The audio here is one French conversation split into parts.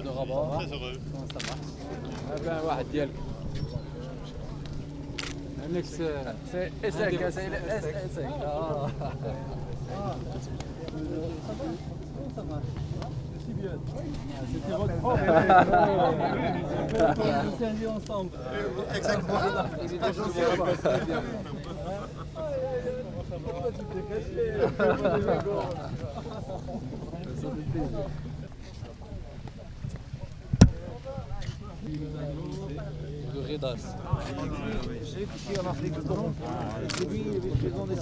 de Rabat. Très heureux. Comment ça marche? Eh ben, واحد ديالك. عندك c'est Essek, c'est Essek. Ça marche. C'est bien. C'était votre prof. On s'est servi ensemble. Exactement. Pourquoi tu t'es caché? De Redas. J'ai écouté en Afrique du Nord. C'est lui le président des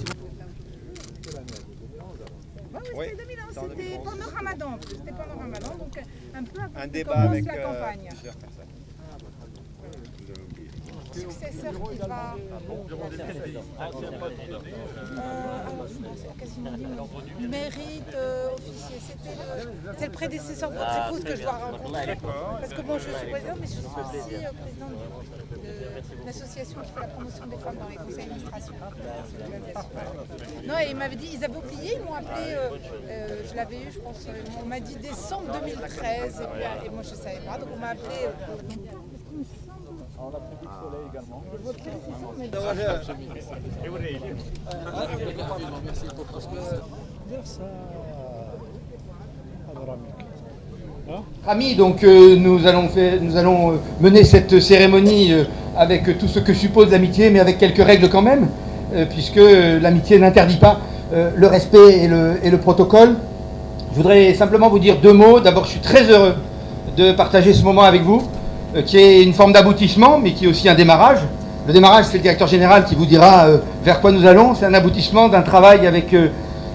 Oui, c'était 2001, c'était pendant Ramadan en plus. C'était pendant Ramadan, donc un peu Un après débat commence avec la campagne. plusieurs personnes. Successeur qui va. Mérite officier. C'est le prédécesseur de votre épouse que je dois rencontrer. Parce que bon, je suis présidente, mais je suis aussi présidente de l'association qui fait la promotion des femmes dans les conseils d'administration. Non, et il m'avait dit, ils avaient oublié, ils m'ont appelé, je l'avais eu, je pense, on m'a dit décembre 2013, et moi je ne savais pas, donc on m'a appelé. On a pris du soleil également. Merci beaucoup. Amis, donc nous allons mener cette cérémonie avec tout ce que suppose l'amitié, mais avec quelques règles quand même, puisque l'amitié n'interdit pas le respect et le protocole. Je voudrais simplement vous dire deux mots. D'abord, je suis très heureux de partager ce moment avec vous, qui est une forme d'aboutissement, mais qui est aussi un démarrage. Le démarrage, c'est le directeur général qui vous dira vers quoi nous allons. C'est un aboutissement d'un travail avec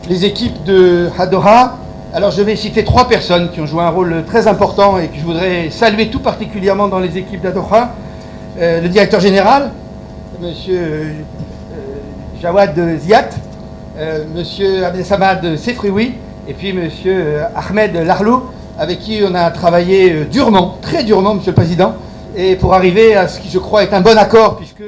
les équipes de Hadoha. Alors je vais citer trois personnes qui ont joué un rôle très important et que je voudrais saluer tout particulièrement dans les équipes d'Hadoha. Le directeur général, monsieur Jawad Ziat, monsieur Abdelsamad Sefrioui, et puis monsieur Ahmed Larlou, avec qui on a travaillé durement, très durement, monsieur le Président, et pour arriver à ce qui, je crois, est un bon accord, puisque...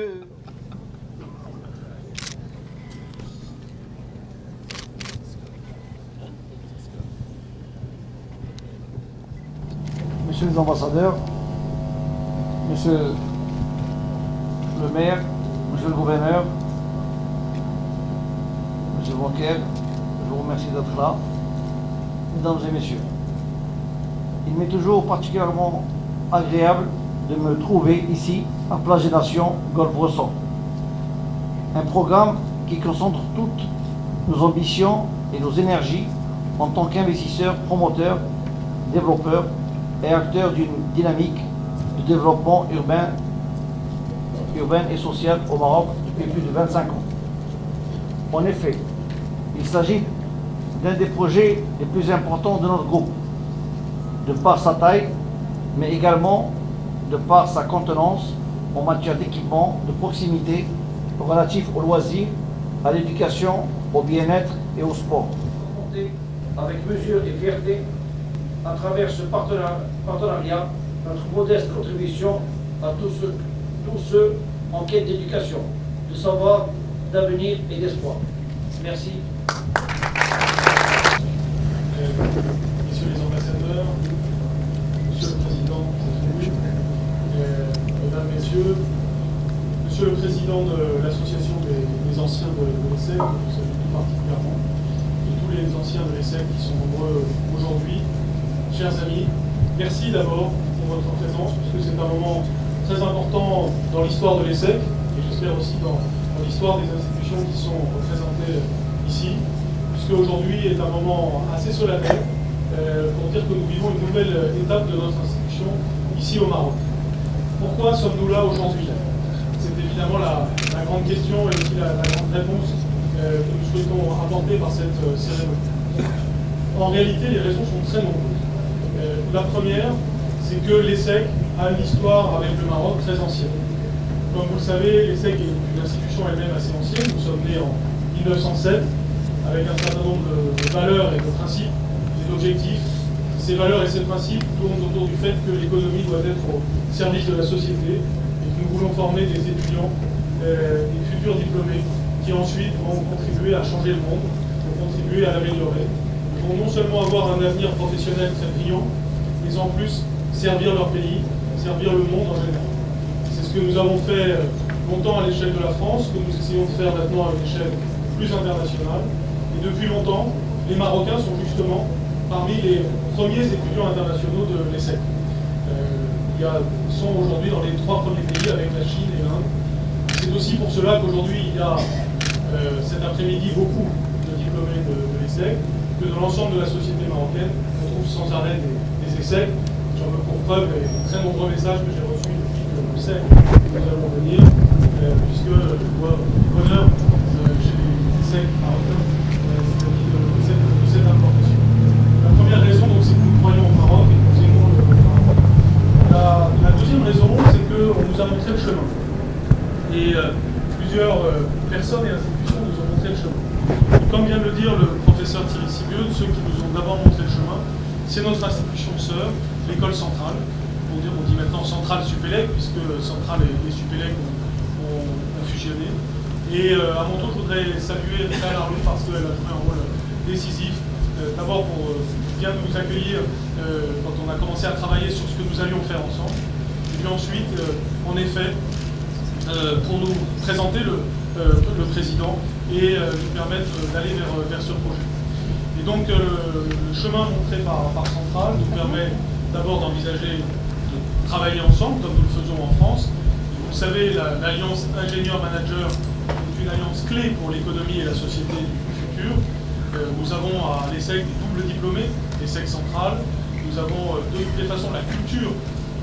Monsieur les ambassadeurs, monsieur le maire, monsieur le gouverneur, monsieur le banquier, je vous remercie d'être là. Mesdames et messieurs, il m'est toujours particulièrement agréable de me trouver ici à Plage des Nations, Golfe-Bresson. Un programme qui concentre toutes nos ambitions et nos énergies en tant qu'investisseurs, promoteurs, développeurs et acteurs d'une dynamique de développement urbain et social au Maroc depuis plus de 25 ans. En effet, il s'agit d'un des projets les plus importants de notre groupe, de par sa taille, mais également de par sa contenance en matière d'équipement de proximité relatif aux loisirs, à l'éducation, au bien-être et au sport. Avec mesure et fierté, à travers ce partenariat, notre modeste contribution à tous ceux en quête d'éducation, de savoir, d'avenir et d'espoir. Merci. Messieurs les ambassadeurs, Monsieur le Président, Mesdames, Messieurs, Monsieur le Président de l'Association des anciens de l'ESSEC, je vous salue tout particulièrement, et tous les anciens de l'ESSEC qui sont nombreux aujourd'hui. Chers amis, merci d'abord pour votre présence, puisque c'est un moment très important dans l'histoire de l'ESSEC, et j'espère aussi dans l'histoire des institutions qui sont représentées ici, puisque aujourd'hui est un moment assez solennel pour dire que nous vivons une nouvelle étape de notre institution ici au Maroc. Pourquoi sommes-nous là aujourd'hui? C'est évidemment la grande question et aussi la grande réponse que nous souhaitons apporter par cette cérémonie. En réalité, les raisons sont très nombreuses. La première, c'est que l'ESSEC a une histoire avec le Maroc très ancienne. Comme vous le savez, l'ESSEC est une institution elle-même assez ancienne. Nous sommes nés en 1907 avec un certain nombre de valeurs et de principes et d'objectifs. Ces valeurs et ces principes tournent autour du fait que l'économie doit être au service de la société et que nous voulons former des étudiants, des futurs diplômés, qui ensuite vont contribuer à changer le monde, vont contribuer à l'améliorer. Ils vont non seulement avoir un avenir professionnel très brillant, mais en plus servir leur pays, servir le monde en général. C'est ce que nous avons fait longtemps à l'échelle de la France, que nous essayons de faire maintenant à une échelle plus internationale. Et depuis longtemps, les Marocains sont justement parmi les premiers étudiants internationaux de l'ESSEC. Ils sont aujourd'hui dans les 3 premiers pays avec la Chine et l'Inde. C'est aussi pour cela qu'aujourd'hui, il y a cet après-midi beaucoup de diplômés de l'ESSEC, que dans l'ensemble de la société marocaine, on trouve sans arrêt des ESSEC. J'en veux pour preuve les très nombreux messages que j'ai reçus depuis que je sais que nous allons venir, puisque je vois bonheur chez les ESSEC marocains de cette importation. La première raison, c'est que nous croyons au Maroc et que nous aimons le Maroc. La deuxième raison, c'est qu'on nous a montré le chemin. Et plusieurs personnes et institutions nous ont montré le chemin. Comme vient de le dire le professeur Thierry Sibieux, ceux qui nous ont d'abord montré le chemin, c'est notre institution sœur, l'école centrale. On dit maintenant centrale Supélec, puisque centrale et Supélec ont fusionné. Et à mon tour, je voudrais saluer Rita Larue parce qu'elle a joué un rôle décisif. D'abord pour bien nous accueillir quand on a commencé à travailler sur ce que nous allions faire ensemble. Et puis ensuite, en effet, pour nous présenter le président et nous permettre d'aller vers ce projet. Et donc le chemin montré par Centrale nous permet d'abord d'envisager de travailler ensemble comme nous le faisons en France. Vous le savez, l'alliance ingénieur-manager est une alliance clé pour l'économie et la société du futur. Nous avons à l'ESSEC des doubles diplômés, l'ESSEC Centrale. Nous avons de toutes les façons la culture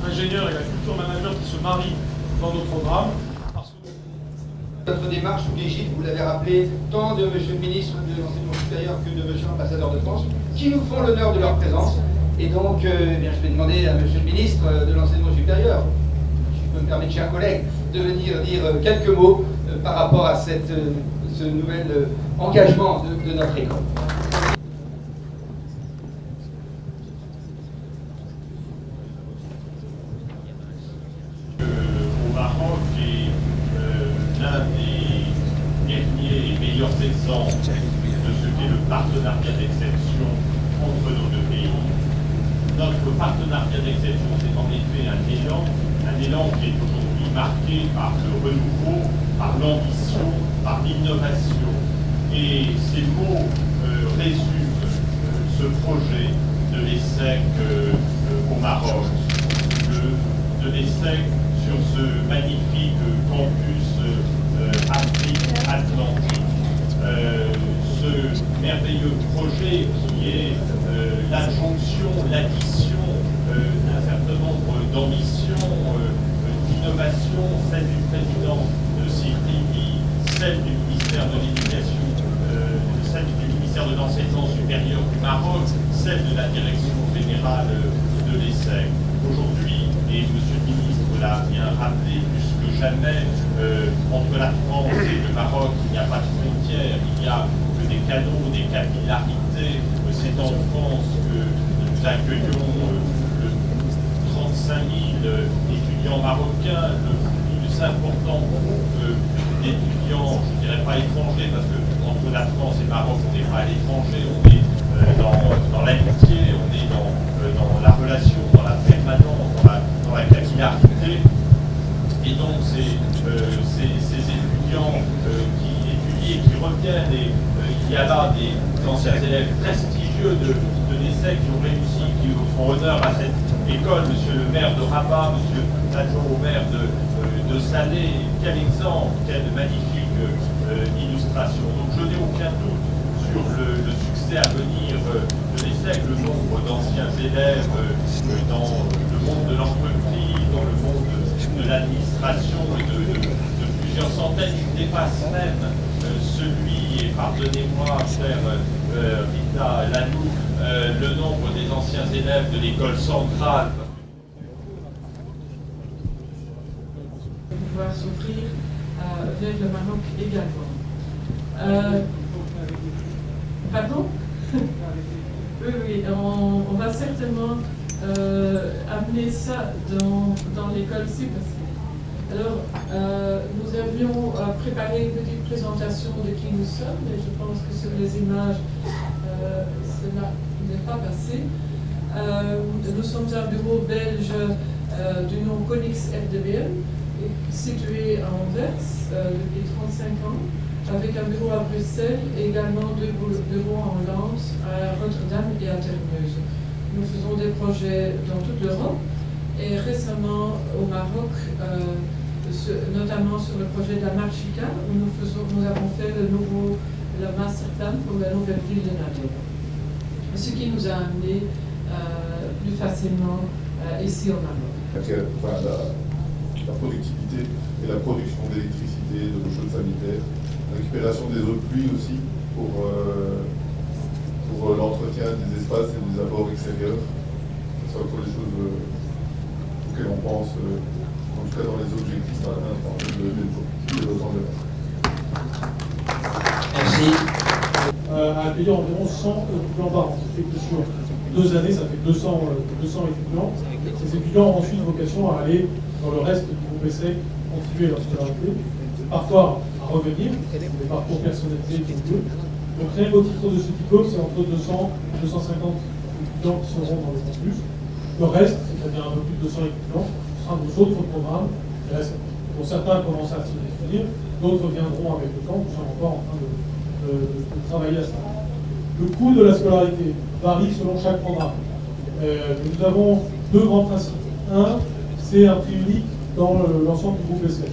ingénieur et la culture manager qui se marient dans nos programmes. Notre démarche sous l'égide, vous l'avez rappelé, tant de M. le ministre de l'Enseignement supérieur que de M. l'ambassadeur de France, qui nous font l'honneur de leur présence. Et donc, je vais demander à M. le ministre de l'Enseignement supérieur, si je peux me permettre, chers collègues, de venir dire quelques mots par rapport à ce nouvel engagement de notre école. Au Maroc est l'un des derniers et meilleurs exemples de ce qu'est le partenariat d'exception entre nos deux pays. Notre partenariat d'exception, c'est en effet un élan qui est aujourd'hui marqué par le renouveau, par l'ambition, par l'innovation. Et ces mots résument ce projet de l'ESSEC au Maroc, de l'ESSEC sur ce magnifique campus Afrique-Atlantique. Ce merveilleux projet qui est l'adjonction, l'addition d'un certain nombre d'ambitions, d'innovations, celle du président Sirlibi, celle du ministère de l'Éducation, celle du ministère de l'Enseignement supérieur du Maroc, celle de la direction générale de l'ESSEC. Aujourd'hui, et M. le ministre l'a bien rappelé, plus que jamais, entre la France et le Maroc, il n'y a pas de frontières, il y a des canaux, des capillarités. C'est en France que nous accueillons 35 000 étudiants marocains, le plus important groupe d'étudiants, je ne dirais pas étrangers, parce que entre la France et le Maroc, on n'est pas à l'étranger, on est dans l'amitié, on est dans la relation, dans la permanence, dans la capillarité. Et donc ces étudiants qui étudient et qui reviennent, et il y a là des anciens élèves prestigieux de l'ESSEC qui ont réussi, qui font honneur à cette école, monsieur le maire de Rabat, monsieur l'adjoint au maire de Salé. Quel exemple, quelle magnifique illustration. Donc je n'ai aucun doute sur le succès à venir de l'ESSEC, le nombre d'anciens élèves dans le monde de l'entreprise, dans le monde de l'administration de plusieurs centaines, qui dépasse même celui, et pardonnez-moi, chère Rita Larue, le nombre des anciens élèves de l'école centrale. Pouvoir s'ouvrir vers le Maroc également. Pardon? Oui, on va certainement amener ça dans l'école ici. Alors, nous avions préparé une petite présentation de qui nous sommes, mais je pense que sur les images, cela n'est pas passé. Nous sommes un bureau belge du nom Conix RDBM, situé à Anvers depuis 35 ans, avec un bureau à Bruxelles et également 2 bureaux en Hollande, à Rotterdam et à Termeuse. Nous faisons des projets dans toute l'Europe et récemment au Maroc, notamment sur le projet de la Marchica, où nous avons fait le master plan pour la nouvelle ville de Nador. Ce qui nous a amené plus facilement ici au Maroc. Enfin, la productivité et la production d'électricité, de l'eau chaude sanitaire, la récupération des eaux de pluie aussi pour l'entretien des espaces et des abords extérieurs. C'est encore des choses auxquelles on pense, en tout cas dans les objectifs de développement de Merci. À accueillir environ 100 étudiants par an. Ce qui fait que sur 2 années, ça fait 200 étudiants. Ces étudiants ont ensuite vocation à aller dans le reste du groupe ESSEC, continuer leur scolarité, parfois à revenir, des parcours personnalisés qui ont lieu. Donc rien qu'au titre de ce diplôme, c'est entre 200 et 250 étudiants qui seront dans le campus. Le reste, c'est-à-dire un peu plus de 200 étudiants, ce sera nos autres programmes, dont certains commencent à se définir, d'autres viendront avec le temps, nous sommes encore en train de travailler à ça. Le coût de la scolarité varie selon chaque programme. Nous avons 2 grands principes. Un, c'est un prix unique dans l'ensemble du groupe ESSEC.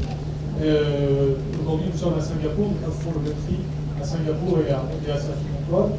Aujourd'hui, nous sommes à Singapour, nous faisons le même prix à Singapour et à Saint-Philippe-Antoine.